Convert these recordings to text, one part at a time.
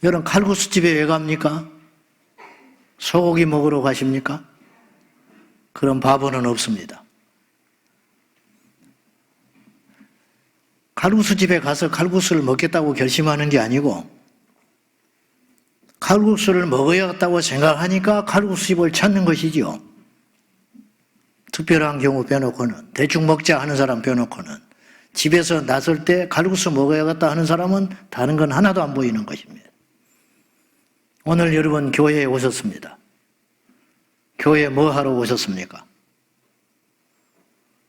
여러분 칼국수집에 왜 갑니까? 소고기 먹으러 가십니까? 그런 바보는 없습니다. 칼국수집에 가서 칼국수를 먹겠다고 결심하는 게 아니고 칼국수를 먹어야겠다고 생각하니까 칼국수집을 찾는 것이지요. 특별한 경우 빼놓고는, 대충 먹자 하는 사람 빼놓고는, 집에서 나설 때 칼국수 먹어야겠다 하는 사람은 다른 건 하나도 안 보이는 것입니다. 오늘 여러분 교회에 오셨습니다. 교회에 뭐 하러 오셨습니까?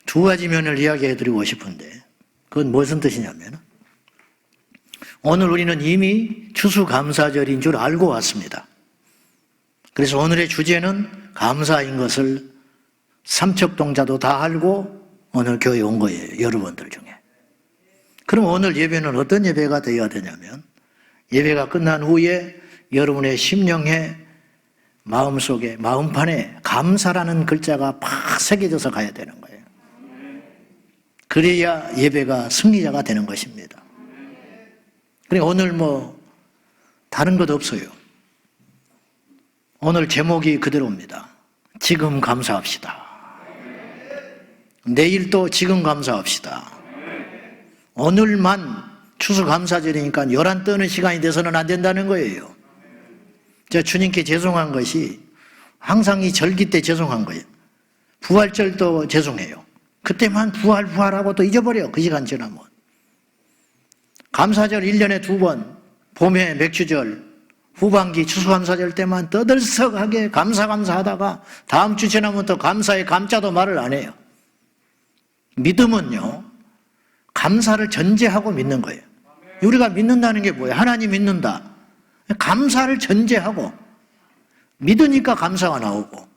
두 가지 면을 이야기해 드리고 싶은데 그건 무슨 뜻이냐면, 오늘 우리는 이미 추수감사절인 줄 알고 왔습니다. 그래서 오늘의 주제는 감사인 것을 삼척동자도 다 알고 오늘 교회에 온 거예요. 여러분들 중에. 그럼 오늘 예배는 어떤 예배가 되어야 되냐면, 예배가 끝난 후에 여러분의 심령에, 마음속에, 마음판에 감사라는 글자가 팍 새겨져서 가야 되는 거예요. 그래야 예배가 승리자가 되는 것입니다. 그러니까 오늘 뭐 다른 것 없어요. 오늘 제목이 그대로입니다. 지금 감사합시다. 내일 또 지금 감사합시다. 오늘만 추수감사절이니까 요란 떠는 시간이 돼서는 안 된다는 거예요. 제가 주님께 죄송한 것이 항상 이 절기 때 죄송한 거예요. 부활절도 죄송해요. 그때만 부활하고 또 잊어버려. 그 시간 지나면. 감사절 1년에 2번, 봄에 맥주절, 후반기 추수감사절 때만 떠들썩하게 감사하다가 다음 주 지나면 또 감사의 감자도 말을 안 해요. 믿음은요, 감사를 전제하고 믿는 거예요. 우리가 믿는다는 게 뭐예요? 하나님 믿는다. 감사를 전제하고 믿으니까 감사가 나오고,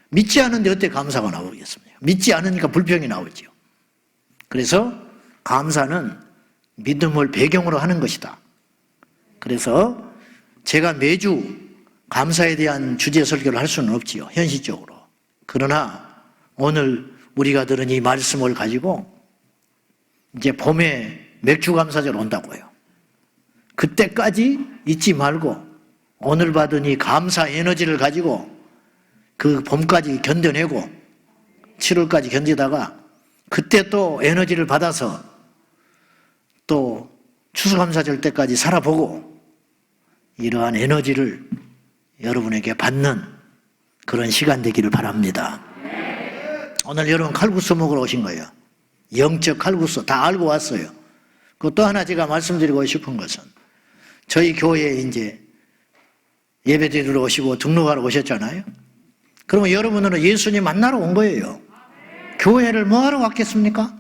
믿지 않은데 어떻게 감사가 나오겠습니까? 믿지 않으니까 불평이 나오죠. 그래서 감사는 믿음을 배경으로 하는 것이다. 그래서 제가 매주 감사에 대한 주제 설교를 할 수는 없지요, 현실적으로. 그러나 오늘 우리가 들은 이 말씀을 가지고 이제 봄에 맥주 감사절 온다고요. 그때까지 잊지 말고 오늘 받은 이 감사 에너지를 가지고 그 봄까지 견뎌내고 7월까지 견디다가 그때 또 에너지를 받아서 또 추수감사절 때까지 살아보고, 이러한 에너지를 여러분에게 받는 그런 시간 되기를 바랍니다. 오늘 여러분 칼국수 먹으러 오신 거예요. 영적 칼국수 다 알고 왔어요. 그 또 하나 제가 말씀드리고 싶은 것은, 저희 교회에 이제 예배드리러 오시고 등록하러 오셨잖아요. 그러면 여러분들은 예수님 만나러 온 거예요. 교회를 뭐 하러 왔겠습니까?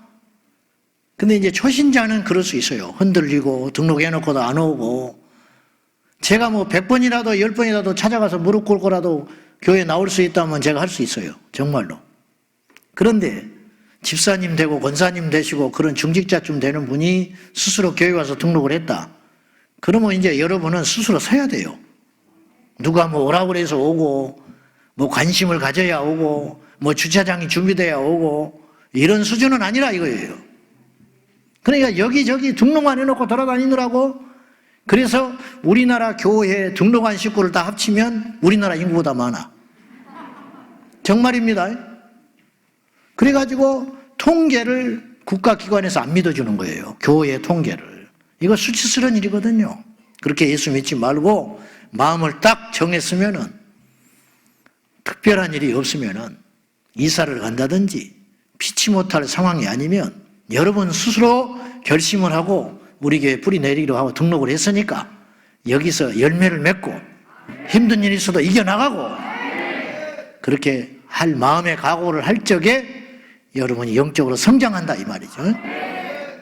근데 이제 초신자는 그럴 수 있어요. 흔들리고 등록해놓고도 안 오고. 제가 뭐 100번이라도 10번이라도 찾아가서 무릎 꿇고라도 교회에 나올 수 있다면 제가 할 수 있어요. 정말로. 그런데 집사님 되고 권사님 되시고 그런 중직자쯤 되는 분이 스스로 교회 와서 등록을 했다. 그러면 이제 여러분은 스스로 서야 돼요. 누가 뭐 오라고 해서 오고, 뭐 관심을 가져야 오고, 뭐 주차장이 준비돼야 오고, 이런 수준은 아니라 이거예요. 그러니까 여기저기 등록만 해놓고 돌아다니느라고. 그래서 우리나라 교회에 등록한 식구를 다 합치면 우리나라 인구보다 많아. 정말입니다. 그래가지고 통계를 국가기관에서 안 믿어주는 거예요. 교회 통계를. 이거 수치스러운 일이거든요. 그렇게 예수 믿지 말고 마음을 딱 정했으면은, 특별한 일이 없으면은 이사를 간다든지 피치 못할 상황이 아니면 여러분 스스로 결심을 하고 우리 교회 뿌리 내리기로 하고 등록을 했으니까 여기서 열매를 맺고 힘든 일이 있어도 이겨나가고, 그렇게 할 마음의 각오를 할 적에 여러분이 영적으로 성장한다 이 말이죠.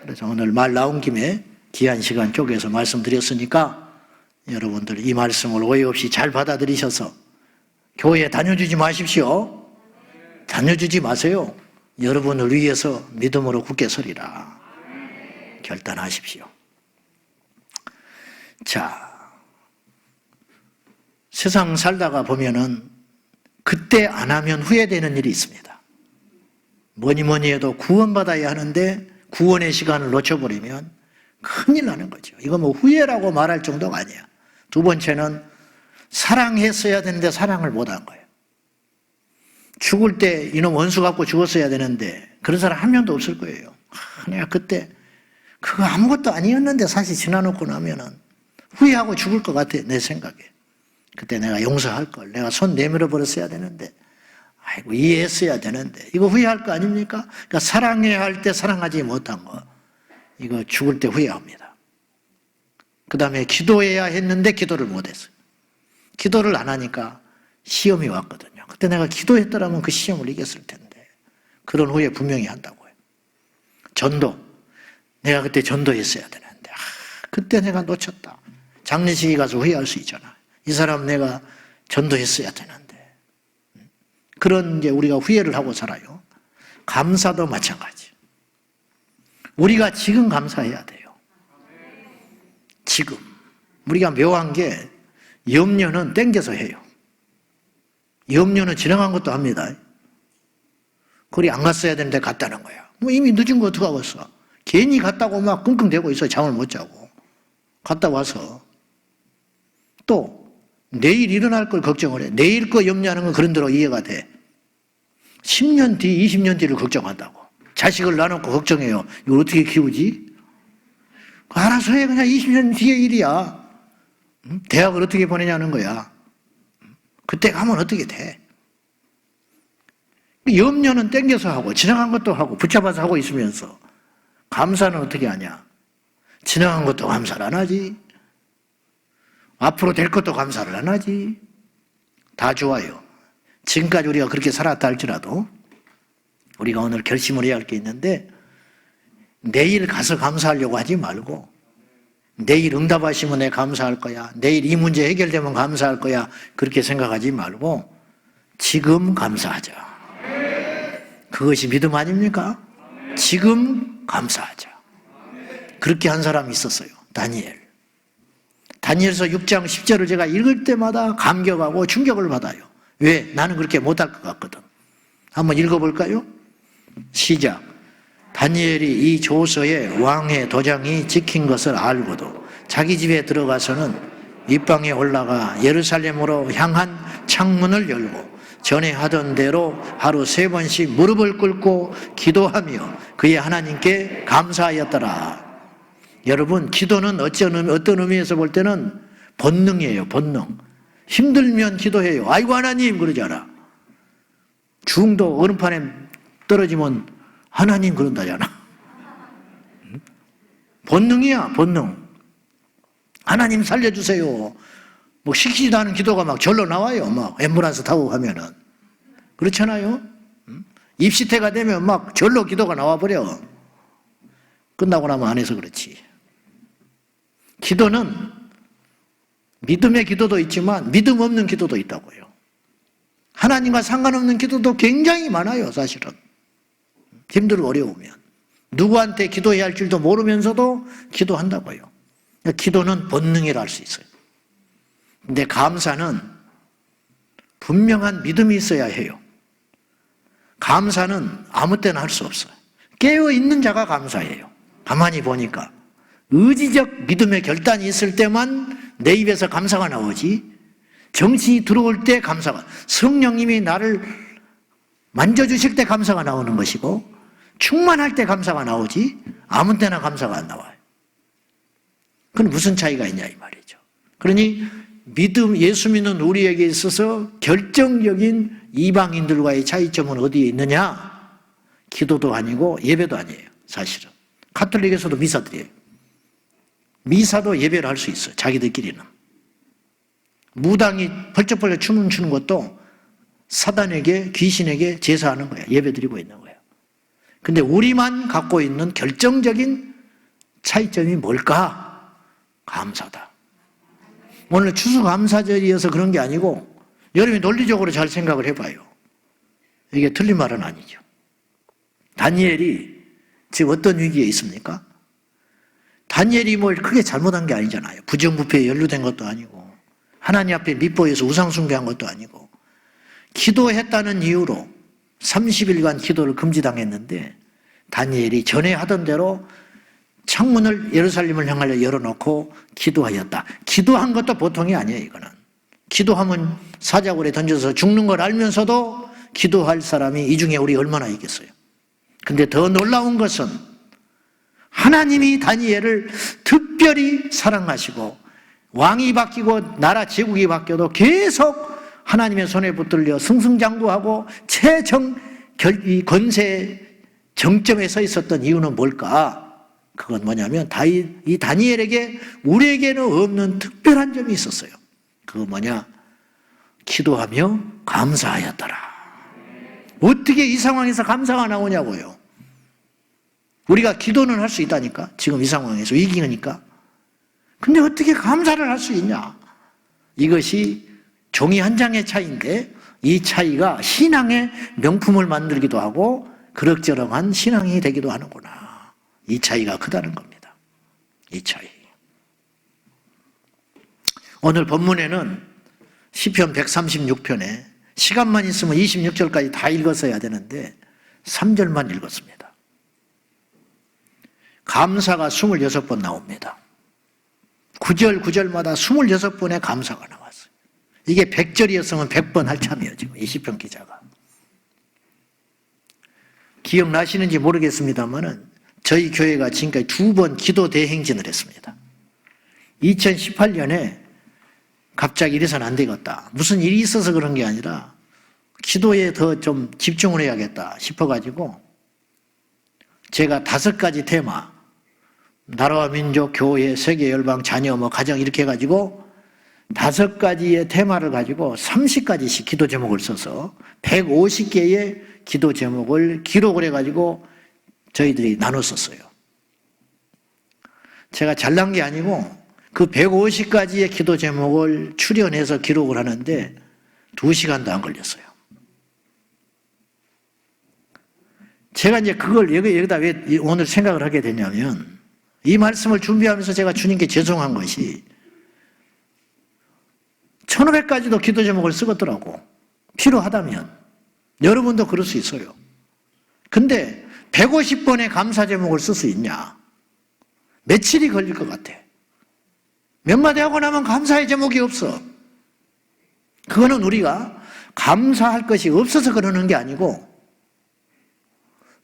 그래서 오늘 말 나온 김에 귀한 시간 쪼개서 말씀드렸으니까 여러분들 이 말씀을 오해 없이 잘 받아들이셔서 교회에 다녀주지 마십시오. 다녀주지 마세요. 여러분을 위해서 믿음으로 굳게 서리라 결단하십시오. 자, 세상 살다가 보면은 그때 안 하면 후회되는 일이 있습니다. 뭐니 해도 구원받아야 하는데 구원의 시간을 놓쳐버리면 큰일 나는 거죠. 이거 뭐 후회라고 말할 정도가 아니야. 두 번째는 사랑했어야 되는데 사랑을 못한 거예요. 죽을 때 이놈 원수 갖고 죽었어야 되는데 그런 사람 한 명도 없을 거예요. 내가 그때 그거 아무것도 아니었는데 사실 지나놓고 나면은 후회하고 죽을 것 같아, 내 생각에. 그때 내가 용서할 걸, 내가 손 내밀어 버렸어야 되는데, 아이고 이해했어야 되는데, 이거 후회할 거 아닙니까? 그러니까 사랑해야 할 때 사랑하지 못한 거, 이거 죽을 때 후회합니다. 그 다음에 기도해야 했는데 기도를 못했어요. 기도를 안 하니까 시험이 왔거든요. 그때 내가 기도했더라면 그 시험을 이겼을 텐데, 그런 후회 분명히 한다고요. 전도, 내가 그때 전도했어야 되는데, 그때 내가 놓쳤다. 장례식에 가서 후회할 수 있잖아. 이 사람 내가 전도했어야 되는데. 그런 이제 우리가 후회를 하고 살아요. 감사도 마찬가지. 우리가 지금 감사해야 돼요. 지금. 우리가 묘한 게 염려는 땡겨서 해요. 염려는 지나간 것도 합니다. 거리 안 갔어야 되는데 갔다는 거야. 뭐 이미 늦은 거 어떡하겠어. 괜히 갔다고 막 끙끙대고 있어. 잠을 못 자고. 갔다 와서 또 내일 일어날 걸 걱정을 해. 내일 거 염려하는 건 그런 대로 이해가 돼. 10년 뒤, 20년 뒤를 걱정한다고. 자식을 낳아놓고 걱정해요. 이걸 어떻게 키우지? 알아서 해. 그냥 20년 뒤의 일이야. 대학을 어떻게 보내냐는 거야. 그때 가면 어떻게 돼? 염려는 땡겨서 하고 지나간 것도 하고 붙잡아서 하고 있으면서 감사는 어떻게 하냐? 지나간 것도 감사를 안 하지. 앞으로 될 것도 감사를 안 하지. 다 좋아요. 지금까지 우리가 그렇게 살았다 할지라도 우리가 오늘 결심을 해야 할 게 있는데, 내일 가서 감사하려고 하지 말고 내일 응답하시면 내가 감사할 거야, 내일 이 문제 해결되면 감사할 거야, 그렇게 생각하지 말고 지금 감사하자. 그것이 믿음 아닙니까? 지금 감사하자. 그렇게 한 사람이 있었어요. 다니엘. 다니엘서 6장 10절을 제가 읽을 때마다 감격하고 충격을 받아요. 왜? 나는 그렇게 못할 것 같거든. 한번 읽어볼까요? 시작. 다니엘이 이 조서에 왕의 도장이 찍힌 것을 알고도 자기 집에 들어가서는 윗방에 올라가 예루살렘으로 향한 창문을 열고 전에 하던 대로 하루 3번씩 무릎을 꿇고 기도하며 그의 하나님께 감사하였더라. 여러분, 기도는 어떤 의미에서 볼 때는 본능이에요. 본능. 힘들면 기도해요. 아이고 하나님 그러잖아. 중도 얼음판에 떨어지면 하나님 그런다잖아. 본능이야, 본능. 하나님 살려주세요. 뭐 시키지도 않은 기도가 막 절로 나와요. 막 앰뷸런스 타고 가면은. 그렇잖아요. 입시태가 되면 막 절로 기도가 나와버려. 끝나고 나면 안 해서 그렇지. 기도는 믿음의 기도도 있지만 믿음 없는 기도도 있다고요. 하나님과 상관없는 기도도 굉장히 많아요, 사실은. 힘들고 어려우면. 누구한테 기도해야 할 줄도 모르면서도 기도한다고요. 기도는 본능이라 할 수 있어요. 근데 감사는 분명한 믿음이 있어야 해요. 감사는 아무 때나 할 수 없어요. 깨어있는 자가 감사해요. 가만히 보니까 의지적 믿음의 결단이 있을 때만 내 입에서 감사가 나오지, 정신이 들어올 때 감사가, 성령님이 나를 만져주실 때 감사가 나오는 것이고 충만할 때 감사가 나오지 아무 때나 감사가 안 나와요. 그건 무슨 차이가 있냐 이 말이죠. 그러니 믿음, 예수 믿는 우리에게 있어서 결정적인 이방인들과의 차이점은 어디에 있느냐? 기도도 아니고 예배도 아니에요. 사실은 가톨릭에서도 미사 드려요. 미사도 예배를 할 수 있어요. 자기들끼리는. 무당이 벌쩍벌쩍 춤을 추는 것도 사단에게, 귀신에게 제사하는 거예요. 예배 드리고 있는 거예요. 근데 우리만 갖고 있는 결정적인 차이점이 뭘까? 감사다. 오늘 추수감사절이어서 그런 게 아니고 여러분이 논리적으로 잘 생각을 해봐요. 이게 틀린 말은 아니죠. 다니엘이 지금 어떤 위기에 있습니까? 다니엘이 뭘 크게 잘못한 게 아니잖아요. 부정부패에 연루된 것도 아니고 하나님 앞에 밉보여서 우상숭배한 것도 아니고 기도했다는 이유로 30일간 기도를 금지당했는데 다니엘이 전에 하던 대로 창문을 예루살렘을 향하여 열어놓고 기도하였다. 기도한 것도 보통이 아니에요, 이거는. 기도하면 사자굴에 던져서 죽는 걸 알면서도 기도할 사람이 이 중에 우리 얼마나 있겠어요. 근데 더 놀라운 것은 하나님이 다니엘을 특별히 사랑하시고 왕이 바뀌고 나라 제국이 바뀌어도 계속 하나님의 손에 붙들려 승승장구하고 이 권세 정점에 서 있었던 이유는 뭘까? 그건 뭐냐면 이 다니엘에게 우리에게는 없는 특별한 점이 있었어요. 그건 뭐냐? 기도하며 감사하였더라. 어떻게 이 상황에서 감사가 나오냐고요. 우리가 기도는 할 수 있다니까. 지금 이 상황에서 위기니까. 근데 어떻게 감사를 할 수 있냐? 이것이 종이 한 장의 차이인데 이 차이가 신앙의 명품을 만들기도 하고 그럭저럭한 신앙이 되기도 하는구나. 이 차이가 크다는 겁니다. 이 차이. 오늘 본문에는 시편 136편에 시간만 있으면 26절까지 다 읽었어야 되는데 3절만 읽었습니다. 감사가 26번 나옵니다. 9절마다 26번의 감사가 나왔어요. 이게 100절이었으면 100번 할 참이에요, 지금 이 시편 기자가. 기억나시는지 모르겠습니다만은 저희 교회가 지금까지 2번 기도 대행진을 했습니다. 2018년에 갑자기 이래서는 안 되겠다. 무슨 일이 있어서 그런 게 아니라 기도에 더 좀 집중을 해야겠다 싶어가지고 제가 5가지 테마, 나라와 민족, 교회, 세계, 열방, 자녀, 가정 이렇게 해가지고 5가지의 테마를 가지고 30가지씩 기도 제목을 써서 150개의 기도 제목을 기록을 해가지고 저희들이 나눴었어요. 제가 잘난 게 아니고 그 150가지의 기도 제목을 추려내서 기록을 하는데 2시간도 안 걸렸어요. 제가 이제 그걸 여기다 왜 오늘 생각을 하게 되냐면 이 말씀을 준비하면서 제가 주님께 죄송한 것이 1500가지도 기도 제목을 쓰겠더라고. 필요하다면. 여러분도 그럴 수 있어요. 근데 150번의 감사 제목을 쓸 수 있냐? 며칠이 걸릴 것 같아. 몇 마디 하고 나면 감사의 제목이 없어. 그거는 우리가 감사할 것이 없어서 그러는 게 아니고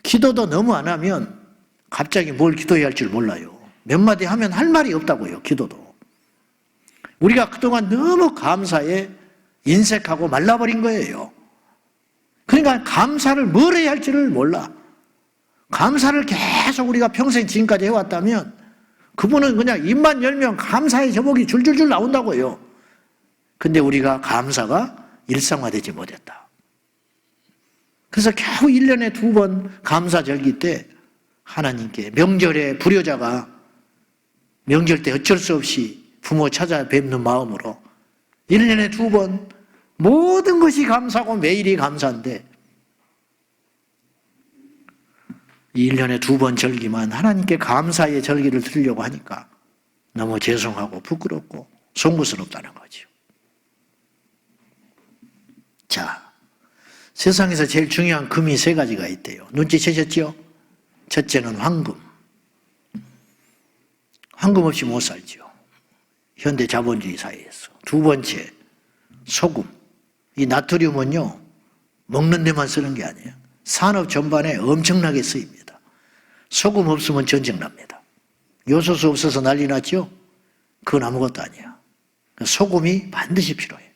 기도도 너무 안 하면 갑자기 뭘 기도해야 할 줄 몰라요. 몇 마디 하면 할 말이 없다고요, 기도도. 우리가 그동안 너무 감사에 인색하고 말라버린 거예요. 그러니까 감사를 뭘 해야 할지를 몰라. 감사를 계속 우리가 평생 지금까지 해왔다면 그분은 그냥 입만 열면 감사의 제목이 줄줄줄 나온다고요. 근데 우리가 감사가 일상화되지 못했다. 그래서 겨우 1년에 2번 감사절기 때 하나님께 명절에 불효자가 명절 때 어쩔 수 없이 부모 찾아뵙는 마음으로 1년에 2번 모든 것이 감사고 매일이 감사인데 이 1년에 2번 절기만 하나님께 감사의 절기를 드리려고 하니까 너무 죄송하고 부끄럽고 송구스럽다는 거죠. 자, 세상에서 제일 중요한 금이 3가지가 있대요. 눈치채셨죠? 첫째는 황금. 황금 없이 못 살죠. 현대 자본주의 사회에서. 2번째, 소금. 이 나트륨은요, 먹는 데만 쓰는 게 아니에요. 산업 전반에 엄청나게 쓰입니다. 소금 없으면 전쟁 납니다. 요소수 없어서 난리 났죠? 그건 아무것도 아니야. 소금이 반드시 필요해요.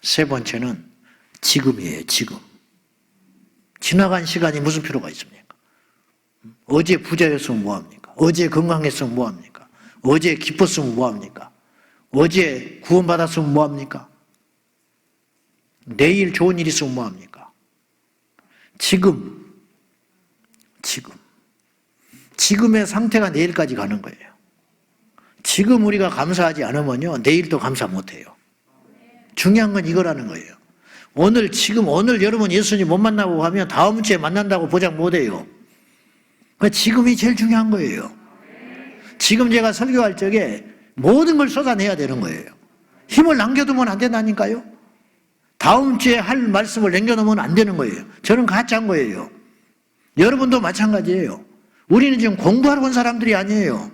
3번째는 지금이에요, 지금. 지나간 시간이 무슨 필요가 있습니까? 어제 부자였으면 뭐합니까? 어제 건강했으면 뭐합니까? 어제 기뻤으면 뭐합니까? 어제 구원받았으면 뭐합니까? 내일 좋은 일 있으면 뭐합니까? 지금. 지금의 상태가 내일까지 가는 거예요. 지금 우리가 감사하지 않으면요, 내일도 감사 못해요. 중요한 건 이거라는 거예요. 오늘 여러분 예수님 못 만나고 하면 다음 주에 만난다고 보장 못해요. 그러니까 지금이 제일 중요한 거예요. 지금 제가 설교할 적에 모든 걸 쏟아내야 되는 거예요. 힘을 남겨두면 안 된다니까요. 다음 주에 할 말씀을 남겨놓으면 안 되는 거예요. 저는 가짜인 거예요. 여러분도 마찬가지예요. 우리는 지금 공부하러 온 사람들이 아니에요.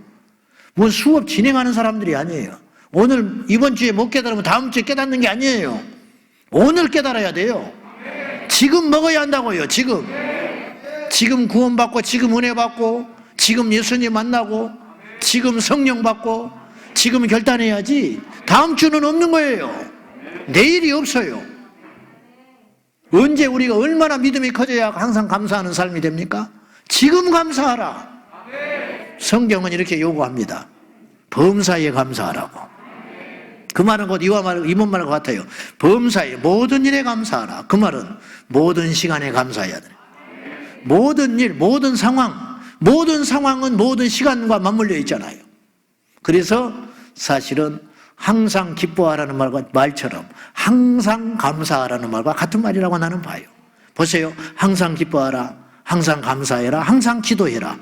뭐 수업 진행하는 사람들이 아니에요. 오늘 이번 주에 못 깨달으면 다음 주에 깨닫는 게 아니에요. 오늘 깨달아야 돼요. 지금 먹어야 한다고요. 지금 구원받고, 지금 은혜 받고, 지금 예수님 만나고, 지금 성령 받고, 지금 결단해야지. 다음 주는 없는 거예요. 내일이 없어요. 언제 우리가 얼마나 믿음이 커져야 항상 감사하는 삶이 됩니까? 지금 감사하라. 성경은 이렇게 요구합니다. 범사에 감사하라고. 그 말은 곧 이번 말과 같아요. 범사에 모든 일에 감사하라. 그 말은 모든 시간에 감사해야 돼. 모든 일, 모든 상황은 모든 시간과 맞물려 있잖아요. 그래서 사실은 항상 기뻐하라는 말처럼 항상 감사하라는 말과 같은 말이라고 나는 봐요. 보세요. 항상 기뻐하라, 항상 감사해라, 항상 기도해라.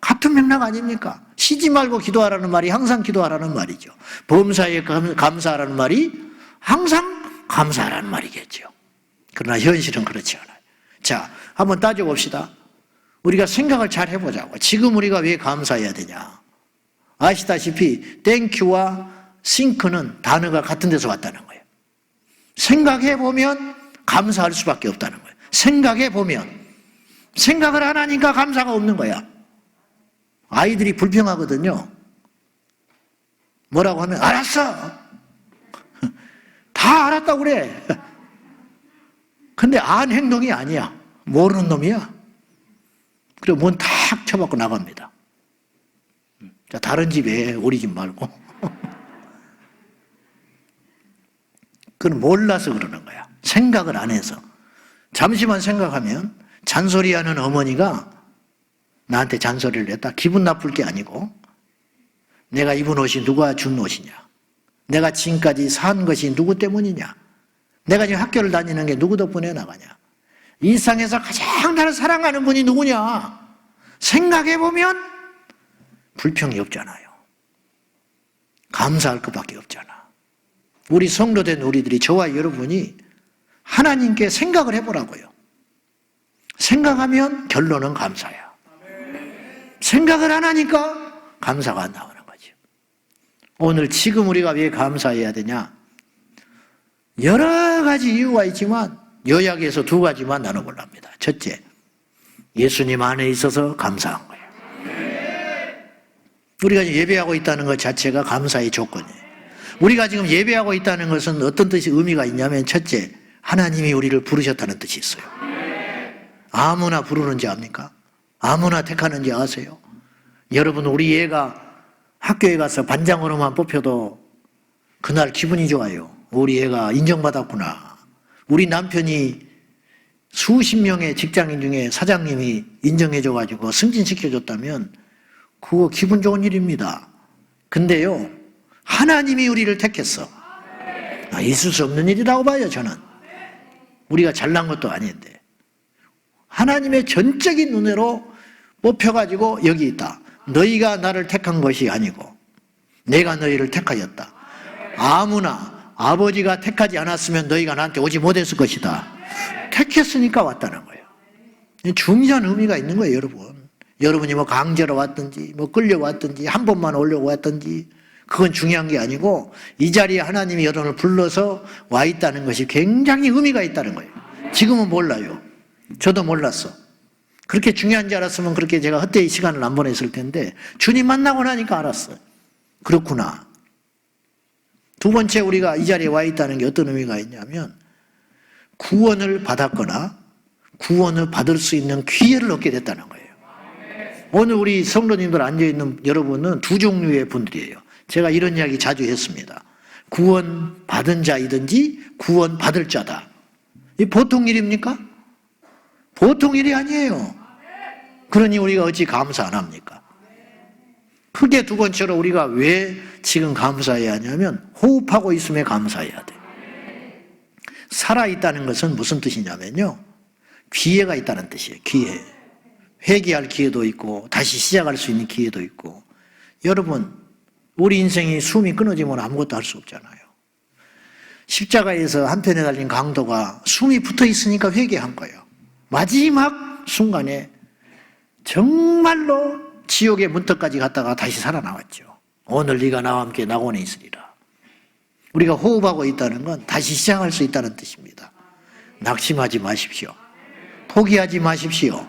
같은 맥락 아닙니까? 쉬지 말고 기도하라는 말이 항상 기도하라는 말이죠. 범사에 감사하라는 말이 항상 감사하라는 말이겠죠. 그러나 현실은 그렇지 않아요. 자, 한번 따져봅시다. 우리가 생각을 잘 해보자고. 지금 우리가 왜 감사해야 되냐? 아시다시피 땡큐와 싱크는 단어가 같은 데서 왔다는 거예요. 생각해보면 감사할 수밖에 없다는 거예요. 생각해보면. 생각을 안 하니까 감사가 없는 거야. 아이들이 불평하거든요. 뭐라고 하면 알았어. 다 알았다고 그래. 근데 안 행동이 아니야. 모르는 놈이야. 그리고 문 탁 쳐박고 나갑니다. 자, 다른 집에 우리 집 말고. 그건 몰라서 그러는 거야. 생각을 안 해서. 잠시만 생각하면 잔소리하는 어머니가 나한테 잔소리를 했다. 기분 나쁠 게 아니고 내가 입은 옷이 누가 준 옷이냐. 내가 지금까지 산 것이 누구 때문이냐. 내가 지금 학교를 다니는 게 누구 덕분에 나가냐. 이 세상에서 가장 나를 사랑하는 분이 누구냐. 생각해보면 불평이 없잖아요. 감사할 것밖에 없잖아. 우리 성도된 우리들이, 저와 여러분이 하나님께 생각을 해보라고요. 생각하면 결론은 감사야. 생각을 안 하니까 감사가 안 나오는 거죠. 오늘 지금 우리가 왜 감사해야 되냐? 여러 가지 이유가 있지만 요약해서 두 가지만 나눠보려 합니다. 첫째, 예수님 안에 있어서 감사한 거예요. 우리가 예배하고 있다는 것 자체가 감사의 조건이에요. 우리가 지금 예배하고 있다는 것은 어떤 뜻이 의미가 있냐면, 첫째, 하나님이 우리를 부르셨다는 뜻이 있어요. 아무나 부르는지 압니까? 아무나 택하는지 아세요? 여러분, 우리 애가 학교에 가서 반장으로만 뽑혀도 그날 기분이 좋아요. 우리 애가 인정받았구나. 우리 남편이 수십 명의 직장인 중에 사장님이 인정해줘가지고 승진시켜줬다면 그거 기분 좋은 일입니다. 근데요, 하나님이 우리를 택했어. 있을 수 없는 일이라고 봐요, 저는. 우리가 잘난 것도 아닌데. 하나님의 전적인 눈으로 뽑혀가지고 여기 있다. 너희가 나를 택한 것이 아니고 내가 너희를 택하였다. 아무나 아버지가 택하지 않았으면 너희가 나한테 오지 못했을 것이다. 택했으니까 왔다는 거예요. 중요한 의미가 있는 거예요, 여러분. 여러분이 뭐 강제로 왔든지 뭐 끌려왔든지 한 번만 오려고 왔든지 그건 중요한 게 아니고, 이 자리에 하나님이 여러분을 불러서 와 있다는 것이 굉장히 의미가 있다는 거예요. 지금은 몰라요. 저도 몰랐어. 그렇게 중요한지 알았으면 그렇게 제가 헛되이 시간을 안 보냈을 텐데, 주님 만나고 나니까 알았어요. 그렇구나. 두 번째, 우리가 이 자리에 와 있다는 게 어떤 의미가 있냐면, 구원을 받았거나 구원을 받을 수 있는 기회를 얻게 됐다는 거예요. 오늘 우리 성도님들 앉아있는 여러분은 두 종류의 분들이에요. 제가 이런 이야기 자주 했습니다. 구원 받은 자이든지 구원 받을 자다. 이 보통 일입니까? 보통 일이 아니에요. 그러니 우리가 어찌 감사 안 합니까? 크게 두 번째로 우리가 왜 지금 감사해야 하냐면, 호흡하고 있음에 감사해야 돼. 살아있다는 것은 무슨 뜻이냐면요, 기회가 있다는 뜻이에요. 기회. 회개할 기회도 있고 다시 시작할 수 있는 기회도 있고. 여러분, 우리 인생이 숨이 끊어지면 아무것도 할 수 없잖아요. 십자가에서 한편에 달린 강도가 숨이 붙어 있으니까 회개한 거예요. 마지막 순간에 정말로 지옥의 문턱까지 갔다가 다시 살아나왔죠. 오늘 네가 나와 함께 낙원에 있으리라. 우리가 호흡하고 있다는 건 다시 시작할 수 있다는 뜻입니다. 낙심하지 마십시오. 포기하지 마십시오.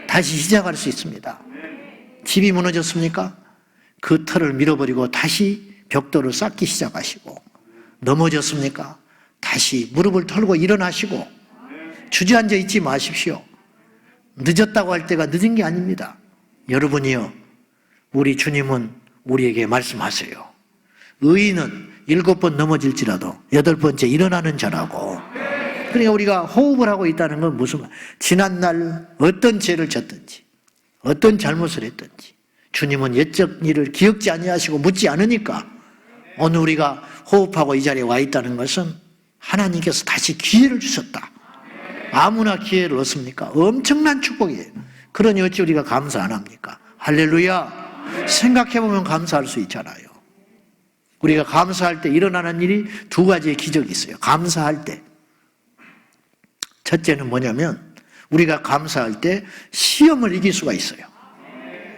다시 시작할 수 있습니다. 집이 무너졌습니까? 그 틀을 밀어버리고 다시 벽돌을 쌓기 시작하시고, 넘어졌습니까? 다시 무릎을 털고 일어나시고, 주저앉아 있지 마십시오. 늦었다고 할 때가 늦은 게 아닙니다. 여러분이요, 우리 주님은 우리에게 말씀하세요. 의인은 7번 넘어질지라도 8번째 일어나는 자라고. 그러니까 우리가 호흡을 하고 있다는 건 무슨 말? 지난날 어떤 죄를 졌든지, 어떤 잘못을 했든지 주님은 옛적 일을 기억지 아니하시고 묻지 않으니까 오늘 우리가 호흡하고 이 자리에 와 있다는 것은 하나님께서 다시 기회를 주셨다. 아무나 기회를 얻습니까? 엄청난 축복이에요. 그러니 어찌 우리가 감사 안 합니까? 할렐루야. 생각해보면 감사할 수 있잖아요. 우리가 감사할 때 일어나는 일이 2가지의 기적이 있어요. 감사할 때. 첫째는 뭐냐면 우리가 감사할 때 시험을 이길 수가 있어요.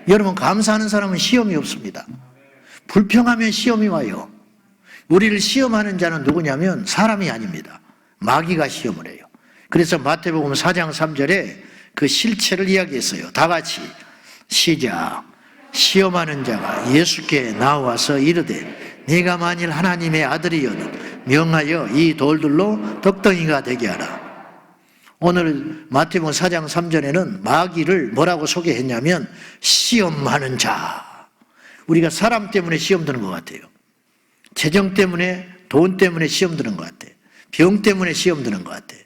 여러분, 감사하는 사람은 시험이 없습니다. 불평하면 시험이 와요. 우리를 시험하는 자는 누구냐면 사람이 아닙니다. 마귀가 시험을 해요. 그래서 마태복음 4장 3절에 그 실체를 이야기했어요. 다 같이 시작. 시험하는 자가 예수께 나와서 이르되 네가 만일 하나님의 아들이여는 명하여 이 돌들로 떡덩이가 되게 하라. 오늘 마태복음 4장 3절에는 마귀를 뭐라고 소개했냐면 시험하는 자. 우리가 사람 때문에 시험 드는 것 같아요. 재정 때문에, 돈 때문에 시험 드는 것 같아요. 병 때문에 시험 드는 것 같아요.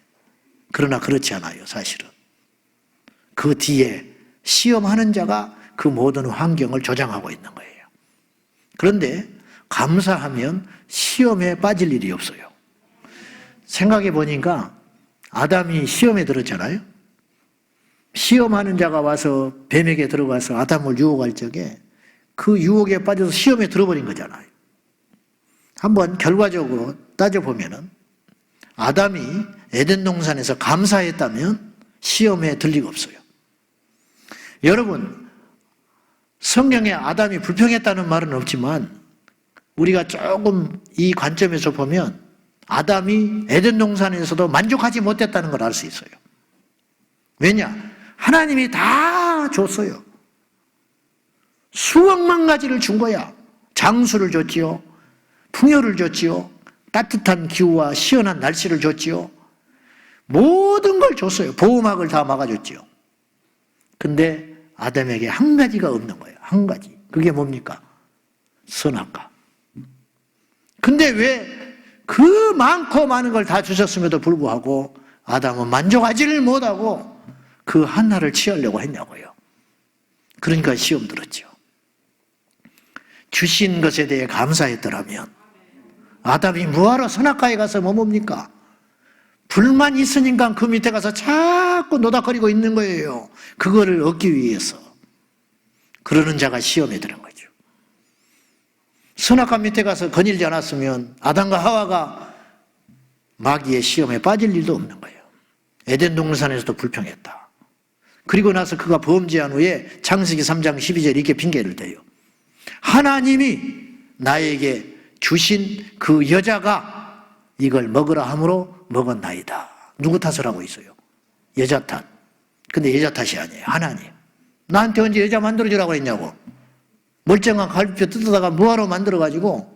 그러나 그렇지 않아요, 사실은. 그 뒤에 시험하는 자가 그 모든 환경을 조장하고 있는 거예요. 그런데 감사하면 시험에 빠질 일이 없어요. 생각해 보니까 아담이 시험에 들었잖아요. 시험하는 자가 와서 뱀에게 들어가서 아담을 유혹할 적에 그 유혹에 빠져서 시험에 들어버린 거잖아요. 한번 결과적으로 따져보면은 아담이 에덴 동산에서 감사했다면 시험에 들 리가 없어요. 여러분, 성경에 아담이 불평했다는 말은 없지만 우리가 조금 이 관점에서 보면 아담이 에덴 동산에서도 만족하지 못했다는 걸 알 수 있어요. 왜냐? 하나님이 다 줬어요. 수억만 가지를 준 거야. 장수를 줬지요. 풍요를 줬지요. 따뜻한 기후와 시원한 날씨를 줬지요. 모든 걸 줬어요. 보호막을 다 막아줬지요. 근데 아담에게 한 가지가 없는 거예요. 한 가지. 그게 뭡니까? 선악과. 근데 왜 그 많고 많은 걸 다 주셨음에도 불구하고 아담은 만족하지를 못하고 그 하나를 취하려고 했냐고요. 그러니까 시험 들었죠. 주신 것에 대해 감사했더라면 아담이 뭐하러 선악과에 가서 뭡니까? 불만 있으니까 그 밑에 가서 자꾸 노닥거리고 있는 거예요. 그거를 얻기 위해서. 그러는 자가 시험에 들은 거죠. 선악과 밑에 가서 거닐지 않았으면 아담과 하와가 마귀의 시험에 빠질 일도 없는 거예요. 에덴 동산에서도 불평했다. 그리고 나서 그가 범죄한 후에 창세기 3장 12절 이렇게 핑계를 대요. 하나님이 나에게 주신 그 여자가 이걸 먹으라 함으로 먹었나이다. 누구 탓을 하고 있어요? 여자 탓. 근데 여자 탓이 아니에요. 하나님. 나한테 언제 여자 만들어주라고 했냐고. 멀쩡한 갈비뼈 뜯어다가 뭐하러 만들어가지고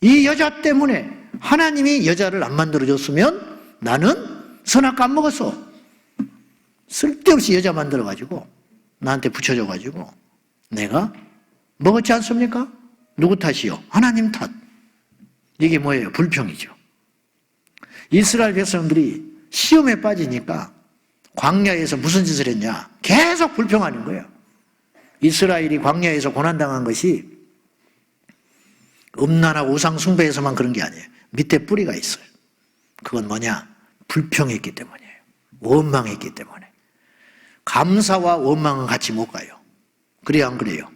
이 여자 때문에 하나님이 여자를 안 만들어줬으면 나는 선악과 안 먹었어. 쓸데없이 여자 만들어가지고 나한테 붙여줘가지고 내가 먹었지 않습니까? 누구 탓이요? 하나님 탓. 이게 뭐예요? 불평이죠. 이스라엘 백성들이 시험에 빠지니까 광야에서 무슨 짓을 했냐? 계속 불평하는 거예요. 이스라엘이 광야에서 고난당한 것이 음란하고 우상 숭배에서만 그런 게 아니에요. 밑에 뿌리가 있어요. 그건 뭐냐? 불평했기 때문이에요. 원망했기 때문에. 감사와 원망은 같이 못 가요. 그래요, 안 그래요?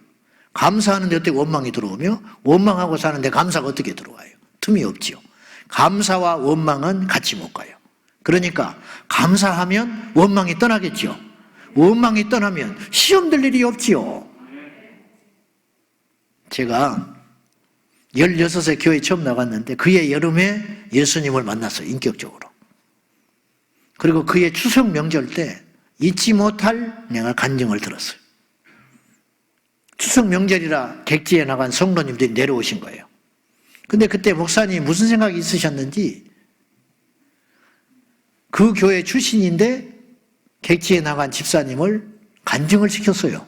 감사하는데 어떻게 원망이 들어오며 원망하고 사는데 감사가 어떻게 들어와요? 틈이 없지요. 감사와 원망은 같이 못 가요. 그러니까 감사하면 원망이 떠나겠죠. 원망이 떠나면 시험 들 일이 없지요. 제가 16세 교회 처음 나갔는데 그해 여름에 예수님을 만났어요. 인격적으로. 그리고 그해 추석 명절 때 잊지 못할 내가 간증을 들었어요. 추석 명절이라 객지에 나간 성도님들이 내려오신 거예요. 근데 그때 목사님이 무슨 생각이 있으셨는지 그 교회 출신인데 객지에 나간 집사님을 간증을 시켰어요.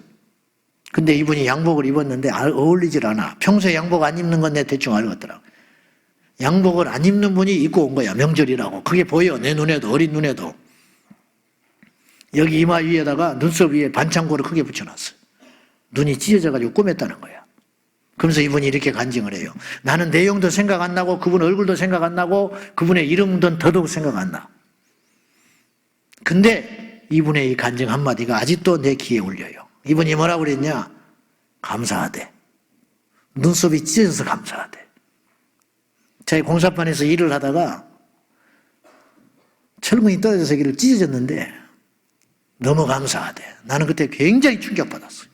근데 이분이 양복을 입었는데 어울리질 않아. 평소에 양복 안 입는 건 내 대충 알겠더라고. 양복을 안 입는 분이 입고 온 거야. 명절이라고. 그게 보여. 내 눈에도, 어린 눈에도. 여기 이마 위에다가 눈썹 위에 반창고를 크게 붙여놨어요. 눈이 찢어져가지고 꼬맸다는 거야. 그러면서 이분이 이렇게 간증을 해요. 나는 내용도 생각 안 나고 그분 얼굴도 생각 안 나고 그분의 이름도 더더욱 생각 안 나. 근데 이분의 이 간증 한마디가 아직도 내 귀에 울려요. 이분이 뭐라고 그랬냐? 감사하대. 눈썹이 찢어져서 감사하대. 저희 공사판에서 일을 하다가 철근이 떨어져서 이를 찢어졌는데 너무 감사하대. 나는 그때 굉장히 충격받았어요.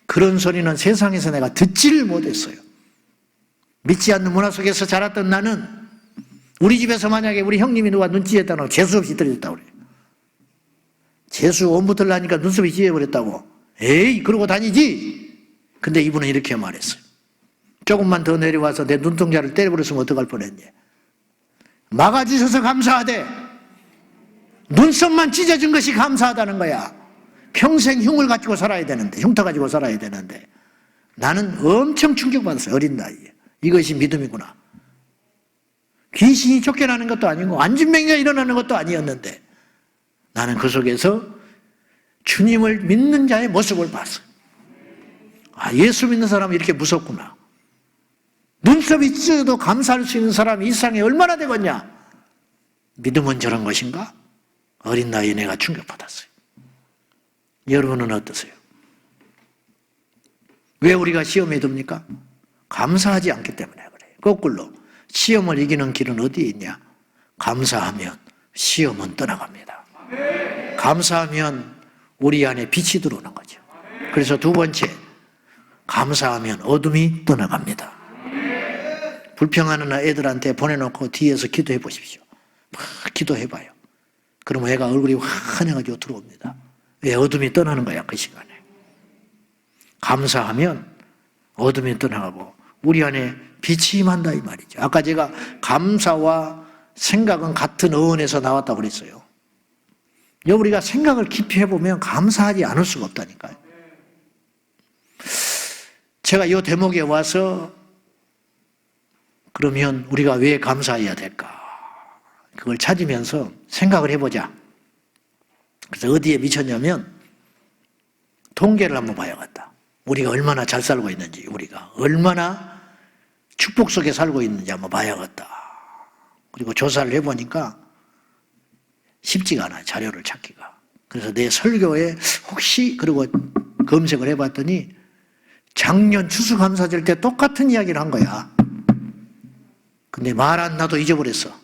그런 소리는 세상에서 내가 듣지를 못했어요. 믿지 않는 문화 속에서 자랐던 나는 우리 집에서 만약에 우리 형님이 누가 눈 찢었다고 재수 없이 떨어졌다고 그래요. 재수 옴붙을 하니까 눈썹이 찢어버렸다고. 에이 그러고 다니지. 근데 이분은 이렇게 말했어요. 조금만 더 내려와서 내 눈동자를 때려버렸으면 어떡할 뻔했니. 막아주셔서 감사하대. 눈썹만 찢어진 것이 감사하다는 거야. 평생 흉을 가지고 살아야 되는데, 흉터 가지고 살아야 되는데 나는 엄청 충격받았어요. 어린 나이에. 이것이 믿음이구나. 귀신이 쫓겨나는 것도 아니고 안진뱅이가 일어나는 것도 아니었는데 나는 그 속에서 주님을 믿는 자의 모습을 봤어요. 아, 예수 믿는 사람은 이렇게 무섭구나. 눈썹이 찢어도 감사할 수 있는 사람이 이 세상에 얼마나 되겠냐. 믿음은 저런 것인가? 어린 나이에 내가 충격받았어요. 여러분은 어떠세요? 왜 우리가 시험에 듭니까? 감사하지 않기 때문에 그래요. 거꾸로 시험을 이기는 길은 어디에 있냐? 감사하면 시험은 떠나갑니다. 감사하면 우리 안에 빛이 들어오는 거죠. 그래서 두 번째, 감사하면 어둠이 떠나갑니다. 불평하는 애들한테 보내놓고 뒤에서 기도해 보십시오. 막 기도해봐요. 그러면 애가 얼굴이 환해가지고 들어옵니다. 왜? 어둠이 떠나는 거야, 그 시간에. 감사하면 어둠이 떠나가고 우리 안에 빛이 임한다 이 말이죠. 아까 제가 감사와 생각은 같은 어원에서 나왔다고 그랬어요. 우리가 생각을 깊이 해보면 감사하지 않을 수가 없다니까요. 제가 이 대목에 와서 그러면 우리가 왜 감사해야 될까? 그걸 찾으면서 생각을 해보자. 그래서 어디에 미쳤냐면 통계를 한번 봐야겠다. 우리가 얼마나 잘 살고 있는지, 우리가 얼마나 축복 속에 살고 있는지 한번 봐야겠다. 그리고 조사를 해보니까 쉽지가 않아요. 자료를 찾기가. 그래서 내 설교에 혹시 그리고 검색을 해봤더니 작년 추수감사절 때 똑같은 이야기를 한 거야. 근데 말 안 나도 잊어버렸어.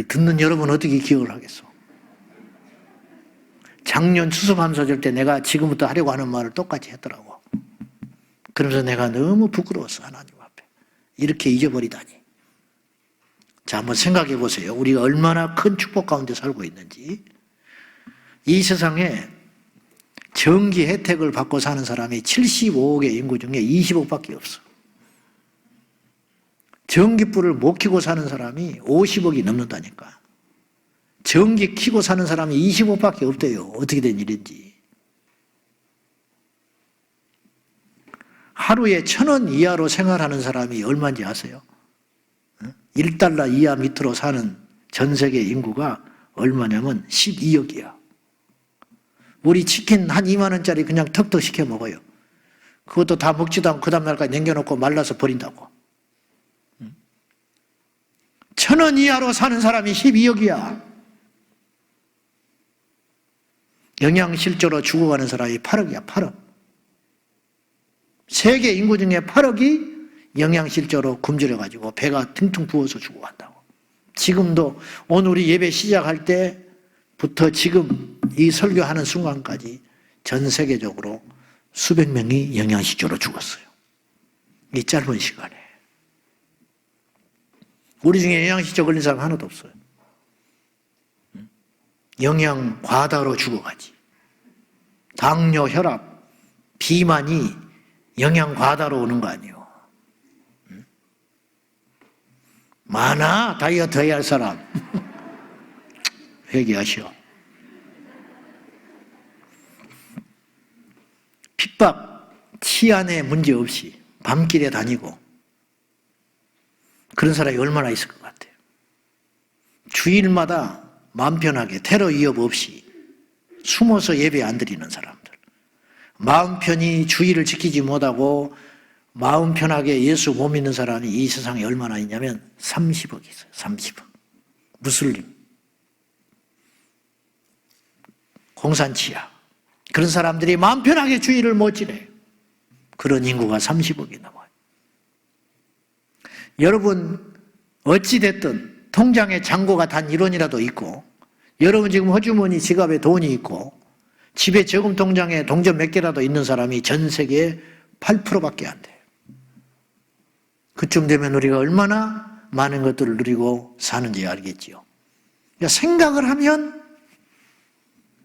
듣는 여러분 어떻게 기억을 하겠어? 작년 추수감사절 때 내가 지금부터 하려고 하는 말을 똑같이 했더라고. 그러면서 내가 너무 부끄러웠어, 하나님 앞에. 이렇게 잊어버리다니. 자, 한번 생각해 보세요. 우리가 얼마나 큰 축복 가운데 살고 있는지. 이 세상에 전기 혜택을 받고 사는 사람이 75억의 인구 중에 20억밖에 없어. 전기불을 못 켜고 사는 사람이 50억이 넘는다니까. 전기 켜고 사는 사람이 20억밖에 없대요. 어떻게 된 일인지. 하루에 1,000원 이하로 생활하는 사람이 얼마인지 아세요? 1달러 이하 밑으로 사는 전 세계 인구가 얼마냐면 12억이야. 우리 치킨 한 2만 원짜리 그냥 턱턱 시켜 먹어요. 그것도 다 먹지도 않고 그 다음날까지 남겨놓고 말라서 버린다고. 1,000원 이하로 사는 사람이 12억이야. 영양실조로 죽어가는 사람이 8억이야, 8억. 세계 인구 중에 8억이 영양실조로 굶주려가지고 배가 퉁퉁 부어서 죽어간다고. 지금도 오늘 우리 예배 시작할 때 지금 이 설교하는 순간까지 전 세계적으로 수백 명이 영양실조로 죽었어요. 이 짧은 시간에. 우리 중에 영양실조 걸린 사람 하나도 없어요. 영양 과다로 죽어가지. 당뇨, 혈압, 비만이 영양 과다로 오는 거 아니에요. 많아, 다이어트 해야 할 사람. 회개하시오. 핍박, 치안에 문제 없이 밤길에 다니고 그런 사람이 얼마나 있을 것 같아요. 주일마다 마음 편하게 테러 위협 없이 숨어서 예배 안 드리는 사람들, 마음 편히 주의를 지키지 못하고 마음 편하게 예수 못 믿는 사람이 이 세상에 얼마나 있냐면 30억 있어요. 30억. 무슬림, 공산치하, 그런 사람들이 마음 편하게 주의를 못 지내요. 그런 인구가 30억이 넘어요. 여러분 어찌됐든 통장에 잔고가 단 1원이라도 있고, 여러분 지금 허주머니 지갑에 돈이 있고 집에 저금 통장에 동전 몇 개라도 있는 사람이 전 세계에 8%밖에 안 돼요. 그쯤 되면 우리가 얼마나 많은 것들을 누리고 사는지 알겠지요. 그러니까 생각을 하면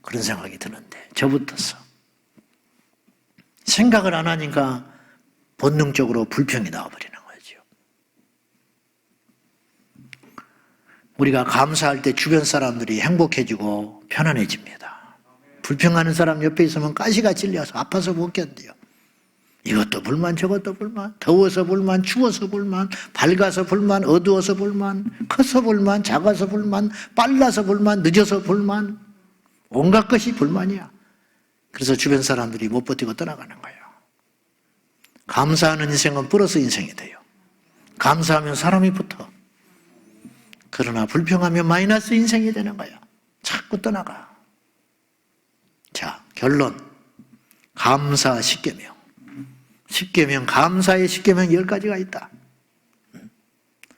그런 생각이 드는데, 저부터서 생각을 안 하니까 본능적으로 불평이 나와버리는 거죠. 우리가 감사할 때 주변 사람들이 행복해지고 편안해집니다. 불평하는 사람 옆에 있으면 가시가 찔려서 아파서 못 견뎌요. 이것도 불만, 저것도 불만, 더워서 불만, 추워서 불만, 밝아서 불만, 어두워서 불만, 커서 불만, 작아서 불만, 빨라서 불만, 늦어서 불만, 온갖 것이 불만이야. 그래서 주변 사람들이 못 버티고 떠나가는 거예요. 감사하는 인생은 플러스 인생이 돼요. 감사하면 사람이 붙어. 그러나 불평하면 마이너스 인생이 되는 거예요. 자꾸 떠나가. 자, 결론. 감사 10계명. 10계명, 감사의 10계명 10가지가 있다.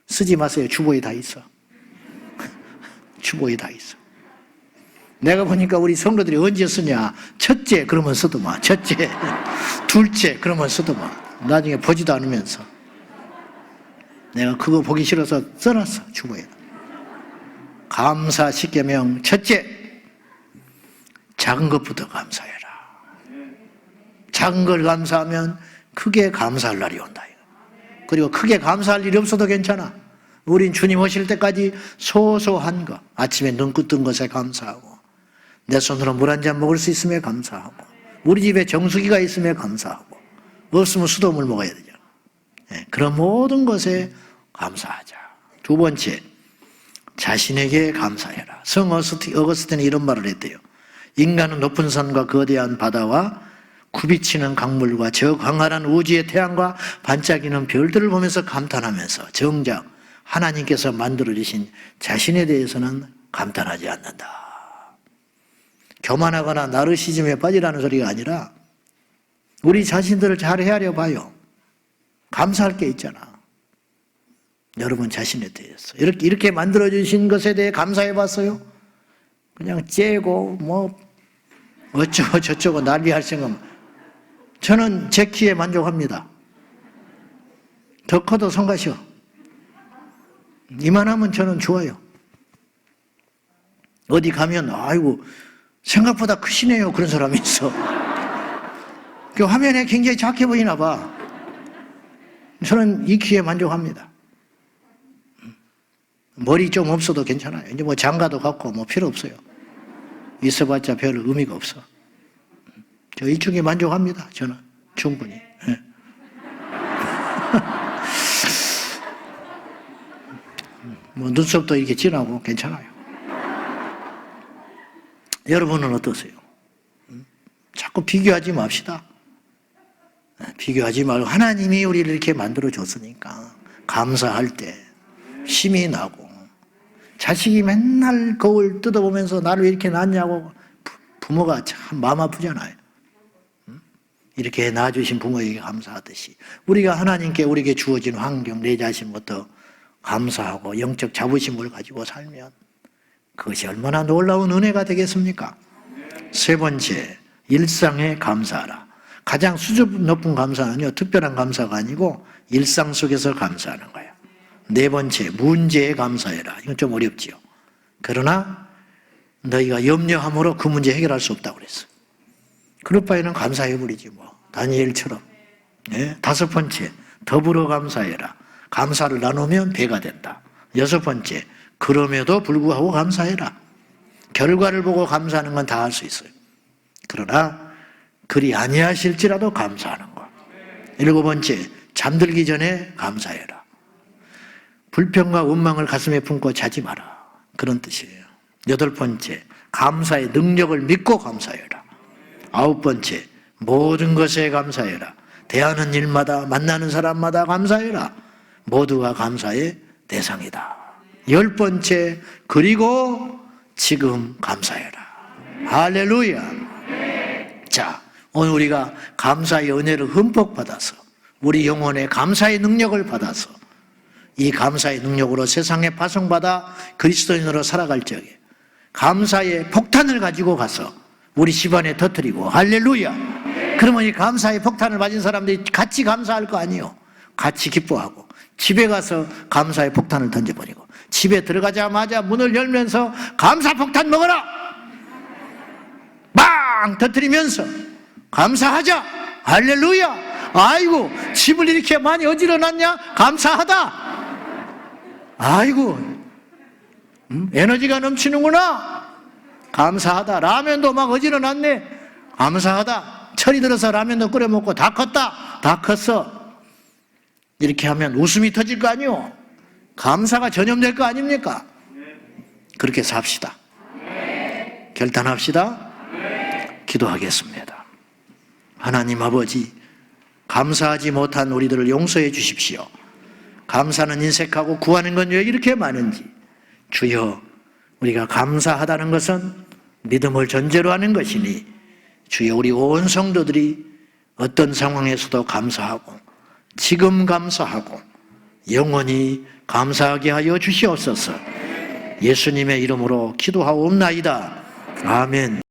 쓰지 마세요. 주보에 다 있어. 주보에 다 있어. 내가 보니까 우리 성도들이 언제 쓰냐. 첫째 그러면 쓰더만. 첫째. 둘째 그러면 쓰더만. 나중에 보지도 않으면서. 내가 그거 보기 싫어서 써놨어. 주보에. 감사 10계명 첫째, 작은 것부터 감사해라. 작은 걸 감사하면 크게 감사할 날이 온다. 그리고 크게 감사할 일이 없어도 괜찮아. 우린 주님 오실 때까지 소소한 거, 아침에 눈 뜬 것에 감사하고, 내 손으로 물 한 잔 먹을 수 있음에 감사하고, 우리 집에 정수기가 있음에 감사하고, 없으면 수돗물 먹어야 되잖아. 그런 모든 것에 감사하자. 두 번째, 자신에게 감사해라. 성 어거스틴이 이런 말을 했대요. 인간은 높은 산과 거대한 바다와 굽이치는 강물과 저 광활한 우주의 태양과 반짝이는 별들을 보면서 감탄하면서 정작 하나님께서 만들어주신 자신에 대해서는 감탄하지 않는다. 교만하거나 나르시즘에 빠지라는 소리가 아니라 우리 자신들을 잘 헤아려 봐요. 감사할 게 있잖아. 여러분 자신에 대해서 이렇게 만들어주신 것에 대해 감사해 봤어요? 그냥 째고 뭐 어쩌고 저쩌고 난리할 생각. 저는 제 키에 만족합니다. 더 커도 성가시오. 이만하면 저는 좋아요. 어디 가면 아이고 생각보다 크시네요 그런 사람이 있어. 그 화면에 굉장히 작게 보이나 봐. 저는 이 키에 만족합니다. 머리 좀 없어도 괜찮아요. 이제 뭐 장가도 갖고 뭐 필요 없어요. 있어봤자 별 의미가 없어. 저 이쪽에 만족합니다. 저는 충분히. 네. 뭐 눈썹도 이렇게 진하고 괜찮아요. 여러분은 어떠세요? 자꾸 비교하지 맙시다. 비교하지 말고 하나님이 우리를 이렇게 만들어줬으니까 감사할 때 힘이 나고, 자식이 맨날 거울 뜯어보면서 나를 왜 이렇게 낳냐고 부모가 참 마음 아프잖아요. 이렇게 낳아주신 부모에게 감사하듯이 우리가 하나님께 우리에게 주어진 환경, 내 자신부터 감사하고 영적 자부심을 가지고 살면 그것이 얼마나 놀라운 은혜가 되겠습니까? 세 번째, 일상에 감사하라. 가장 수준 높은 감사는요, 특별한 감사가 아니고 일상 속에서 감사하는 거예요. 네 번째, 문제에 감사해라. 이건 좀 어렵지요. 그러나 너희가 염려함으로 그 문제 해결할 수 없다고 그랬어요. 그럴 바에는 감사해버리지 뭐. 다니엘처럼. 네? 다섯 번째, 더불어 감사해라. 감사를 나누면 배가 된다. 여섯 번째, 그럼에도 불구하고 감사해라. 결과를 보고 감사하는 건 다 할 수 있어요. 그러나 그리 아니하실지라도 감사하는 것. 일곱 번째, 잠들기 전에 감사해라. 불평과 원망을 가슴에 품고 자지 마라. 그런 뜻이에요. 여덟 번째, 감사의 능력을 믿고 감사해라. 아홉 번째, 모든 것에 감사해라. 대하는 일마다 만나는 사람마다 감사해라. 모두가 감사의 대상이다. 열 번째, 그리고 지금 감사해라. 할렐루야. 자, 오늘 우리가 감사의 은혜를 흠뻑 받아서 우리 영혼의 감사의 능력을 받아서 이 감사의 능력으로 세상에 파송받아 그리스도인으로 살아갈 적에 감사의 폭탄을 가지고 가서 우리 집안에 터뜨리고, 할렐루야. 그러면 이 감사의 폭탄을 맞은 사람들이 같이 감사할 거 아니에요. 같이 기뻐하고 집에 가서 감사의 폭탄을 던져버리고 집에 들어가자마자 문을 열면서 감사 폭탄 먹어라! 빵! 터뜨리면서 감사하자! 할렐루야! 아이고, 집을 이렇게 많이 어지러놨냐? 감사하다! 아이고, 에너지가 넘치는구나! 감사하다. 라면도 막 어지러놨네. 감사하다. 철이 들어서 라면도 끓여 먹고 다 컸다. 다 컸어. 이렇게 하면 웃음이 터질 거 아니요. 감사가 전염될 거 아닙니까? 그렇게 삽시다. 결단합시다. 기도하겠습니다. 하나님 아버지, 감사하지 못한 우리들을 용서해 주십시오. 감사는 인색하고 구하는 건 왜 이렇게 많은지. 주여, 우리가 감사하다는 것은 믿음을 전제로 하는 것이니 주여, 우리 온 성도들이 어떤 상황에서도 감사하고 지금 감사하고 영원히 감사하게 하여 주시옵소서. 예수님의 이름으로 기도하옵나이다. 아멘.